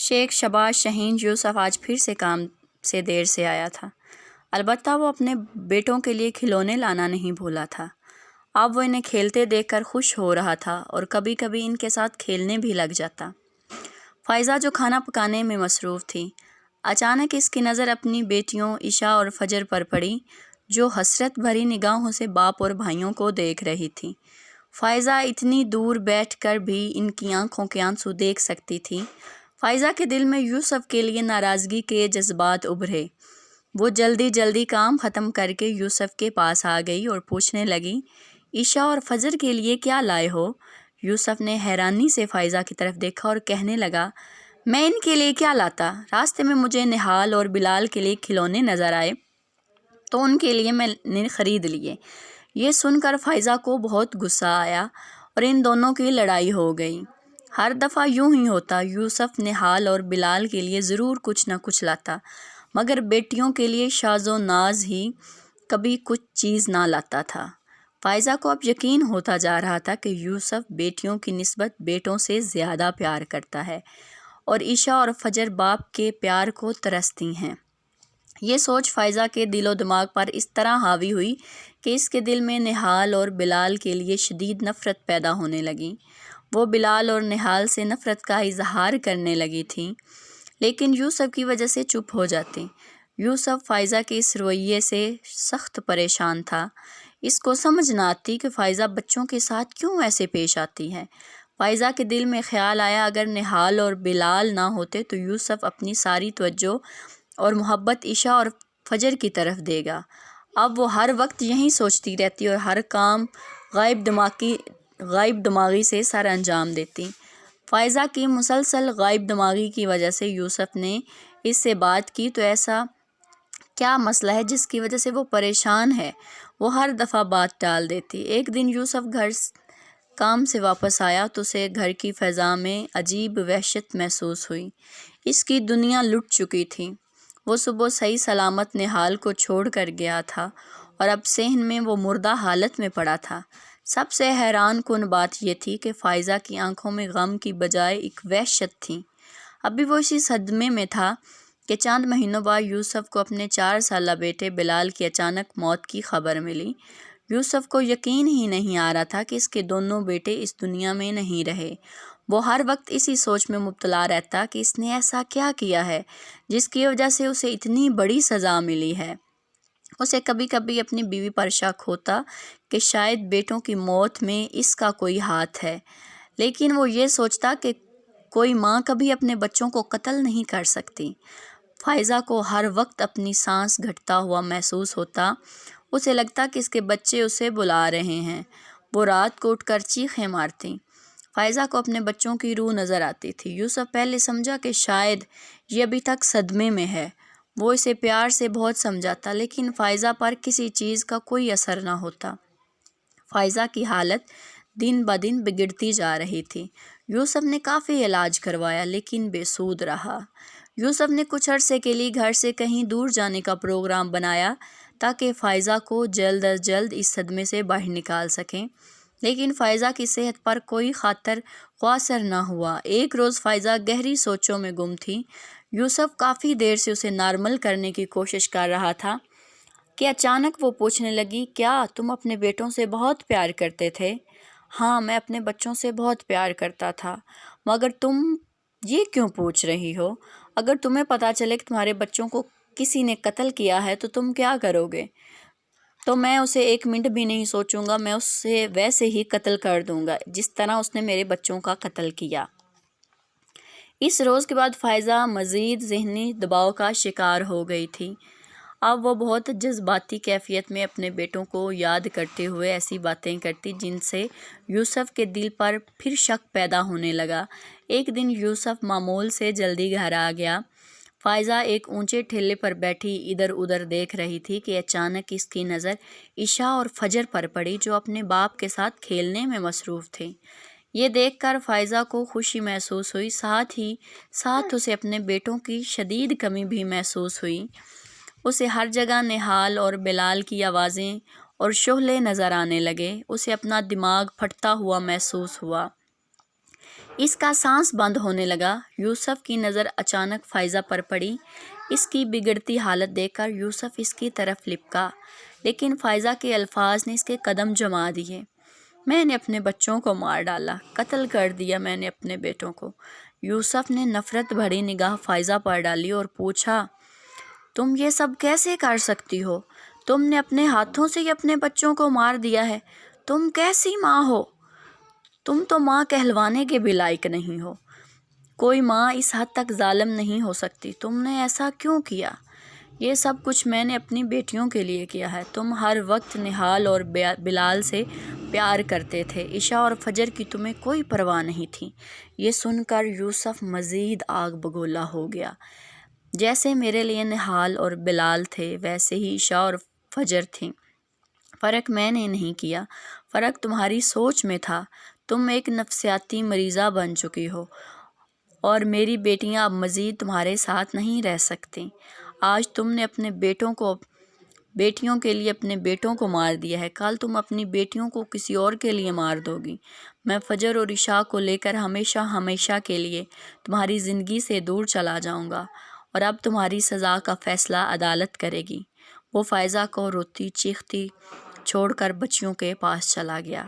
شیخ شباز شاہین یوسف آج پھر سے کام سے دیر سے آیا تھا، البتہ وہ اپنے بیٹوں کے لیے کھلونے لانا نہیں بھولا تھا۔ اب وہ انہیں کھیلتے دیکھ کر خوش ہو رہا تھا اور کبھی کبھی ان کے ساتھ کھیلنے بھی لگ جاتا۔ فائزہ جو کھانا پکانے میں مصروف تھی، اچانک اس کی نظر اپنی بیٹیوں عشاء اور فجر پر پڑی، جو حسرت بھری نگاہوں سے باپ اور بھائیوں کو دیکھ رہی تھی۔ فائزہ اتنی دور بیٹھ کر بھی ان کی آنکھوں کے آنسو دیکھ سکتی تھی۔ فائزہ کے دل میں یوسف کے لیے ناراضگی کے جذبات ابھرے۔ وہ جلدی جلدی کام ختم کر کے یوسف کے پاس آ گئی اور پوچھنے لگی، عشاء اور فجر کے لیے کیا لائے ہو؟ یوسف نے حیرانی سے فائزہ کی طرف دیکھا اور کہنے لگا، میں ان کے لیے کیا لاتا؟ راستے میں مجھے نہال اور بلال کے لیے کھلونے نظر آئے تو ان کے لیے میں نے خرید لیے۔ یہ سن کر فائزہ کو بہت غصہ آیا اور ان دونوں کی لڑائی ہو گئی۔ ہر دفعہ یوں ہی ہوتا، یوسف نہال اور بلال کے لیے ضرور کچھ نہ کچھ لاتا، مگر بیٹیوں کے لیے شاذ و ناز ہی کبھی کچھ چیز نہ لاتا تھا۔ فائزہ کو اب یقین ہوتا جا رہا تھا کہ یوسف بیٹیوں کی نسبت بیٹوں سے زیادہ پیار کرتا ہے اور عشاء اور فجر باپ کے پیار کو ترستی ہیں۔ یہ سوچ فائزہ کے دل و دماغ پر اس طرح حاوی ہوئی کہ اس کے دل میں نہال اور بلال کے لیے شدید نفرت پیدا ہونے لگی۔ وہ بلال اور نہال سے نفرت کا اظہار کرنے لگی تھی، لیکن یوسف کی وجہ سے چپ ہو جاتی۔ یوسف فائزہ کے اس رویے سے سخت پریشان تھا۔ اس کو سمجھ نہ آتی کہ فائزہ بچوں کے ساتھ کیوں ایسے پیش آتی ہے۔ فائزہ کے دل میں خیال آیا، اگر نہال اور بلال نہ ہوتے تو یوسف اپنی ساری توجہ اور محبت عشاء اور فجر کی طرف دے گا۔ اب وہ ہر وقت یہی سوچتی رہتی اور ہر کام غائب دماغی سے سر انجام دیتی۔ فائزہ کی مسلسل غائب دماغی کی وجہ سے یوسف نے اس سے بات کی تو ایسا کیا مسئلہ ہے جس کی وجہ سے وہ پریشان ہے؟ وہ ہر دفعہ بات ٹال دیتی۔ ایک دن یوسف کام سے واپس آیا تو اسے گھر کی فضا میں عجیب وحشت محسوس ہوئی۔ اس کی دنیا لٹ چکی تھی۔ وہ صبح صحیح سلامت نہال کو چھوڑ کر گیا تھا اور اب صحن میں وہ مردہ حالت میں پڑا تھا۔ سب سے حیران کن بات یہ تھی کہ فائزہ کی آنکھوں میں غم کی بجائے ایک وحشت تھی۔ ابھی وہ اسی صدمے میں تھا کہ چند مہینوں بعد یوسف کو اپنے 4 سالہ بیٹے بلال کی اچانک موت کی خبر ملی۔ یوسف کو یقین ہی نہیں آ رہا تھا کہ اس کے دونوں بیٹے اس دنیا میں نہیں رہے۔ وہ ہر وقت اسی سوچ میں مبتلا رہتا کہ اس نے ایسا کیا کیا ہے جس کی وجہ سے اسے اتنی بڑی سزا ملی ہے۔ اسے کبھی کبھی اپنی بیوی پر شک ہوتا کہ شاید بیٹوں کی موت میں اس کا کوئی ہاتھ ہے، لیکن وہ یہ سوچتا کہ کوئی ماں کبھی اپنے بچوں کو قتل نہیں کر سکتی۔ فائزہ کو ہر وقت اپنی سانس گھٹتا ہوا محسوس ہوتا۔ اسے لگتا کہ اس کے بچے اسے بلا رہے ہیں۔ وہ رات کو اٹھ کر چیخیں مارتی۔ فائزہ کو اپنے بچوں کی روح نظر آتی تھی۔ یوسف پہلے سمجھا کہ شاید یہ ابھی تک صدمے میں ہے۔ وہ اسے پیار سے بہت سمجھاتا، لیکن فائزہ پر کسی چیز کا کوئی اثر نہ ہوتا۔ فائزہ کی حالت دن بدن بگڑتی جا رہی تھی۔ یوسف نے کافی علاج کروایا لیکن بے سود رہا۔ یوسف نے کچھ عرصے کے لیے گھر سے کہیں دور جانے کا پروگرام بنایا تاکہ فائزہ کو جلد از جلد اس صدمے سے باہر نکال سکیں، لیکن فائزہ کی صحت پر کوئی خاطر خواہ اثر نہ ہوا۔ ایک روز فائزہ گہری سوچوں میں گم تھی۔ یوسف کافی دیر سے اسے نارمل کرنے کی کوشش کر رہا تھا کہ اچانک وہ پوچھنے لگی، کیا تم اپنے بیٹوں سے بہت پیار کرتے تھے؟ ہاں، میں اپنے بچوں سے بہت پیار کرتا تھا، مگر تم یہ کیوں پوچھ رہی ہو؟ اگر تمہیں پتہ چلے کہ تمہارے بچوں کو کسی نے قتل کیا ہے تو تم کیا کرو گے؟ تو میں اسے 1 منٹ بھی نہیں سوچوں گا، میں اسے ویسے ہی قتل کر دوں گا جس طرح اس نے میرے بچوں کا قتل کیا۔ اس روز کے بعد فائزہ مزید ذہنی دباؤ کا شکار ہو گئی تھی۔ اب وہ بہت جذباتی کیفیت میں اپنے بیٹوں کو یاد کرتے ہوئے ایسی باتیں کرتی جن سے یوسف کے دل پر پھر شک پیدا ہونے لگا۔ ایک دن یوسف معمول سے جلدی گھر آ گیا۔ فائزہ ایک اونچے ٹھیلے پر بیٹھی ادھر ادھر دیکھ رہی تھی کہ اچانک اس کی نظر عشاء اور فجر پر پڑی، جو اپنے باپ کے ساتھ کھیلنے میں مصروف تھے۔ یہ دیکھ کر فائزہ کو خوشی محسوس ہوئی، ساتھ ہی ساتھ اسے اپنے بیٹوں کی شدید کمی بھی محسوس ہوئی۔ اسے ہر جگہ نہال اور بلال کی آوازیں اور شعلے نظر آنے لگے۔ اسے اپنا دماغ پھٹتا ہوا محسوس ہوا۔ اس کا سانس بند ہونے لگا۔ یوسف کی نظر اچانک فائزہ پر پڑی۔ اس کی بگڑتی حالت دیکھ کر یوسف اس کی طرف لپکا، لیکن فائزہ کے الفاظ نے اس کے قدم جما دیے۔ میں نے اپنے بچوں کو مار ڈالا، قتل کر دیا میں نے اپنے بیٹوں کو۔ یوسف نے نفرت بھری نگاہ فائزہ پر ڈالی اور پوچھا، تم یہ سب کیسے کر سکتی ہو؟ تم نے اپنے ہاتھوں سے ہی اپنے بچوں کو مار دیا ہے۔ تم کیسی ماں ہو؟ تم تو ماں کہلوانے کے بھی لائق نہیں ہو۔ کوئی ماں اس حد تک ظالم نہیں ہو سکتی۔ تم نے ایسا کیوں کیا؟ یہ سب کچھ میں نے اپنی بیٹیوں کے لیے کیا ہے۔ تم ہر وقت نہال اور بلال سے پیار کرتے تھے، عشاء اور فجر کی تمہیں کوئی پرواہ نہیں تھی۔ یہ سن کر یوسف مزید آگ بگولا ہو گیا۔ جیسے میرے لیے نہال اور بلال تھے، ویسے ہی عشاء اور فجر تھیں۔ فرق میں نے نہیں کیا، فرق تمہاری سوچ میں تھا۔ تم ایک نفسیاتی مریضہ بن چکی ہو، اور میری بیٹیاں اب مزید تمہارے ساتھ نہیں رہ سکتیں۔ آج تم نے اپنے بیٹیوں کے لیے اپنے بیٹوں کو مار دیا ہے، کل تم اپنی بیٹیوں کو کسی اور کے لیے مار دو گی۔ میں فجر اور عشاء کو لے کر ہمیشہ ہمیشہ کے لیے تمہاری زندگی سے دور چلا جاؤں گا، اور اب تمہاری سزا کا فیصلہ عدالت کرے گی۔ وہ فائزہ کو روتی چیختی چھوڑ کر بچیوں کے پاس چلا گیا۔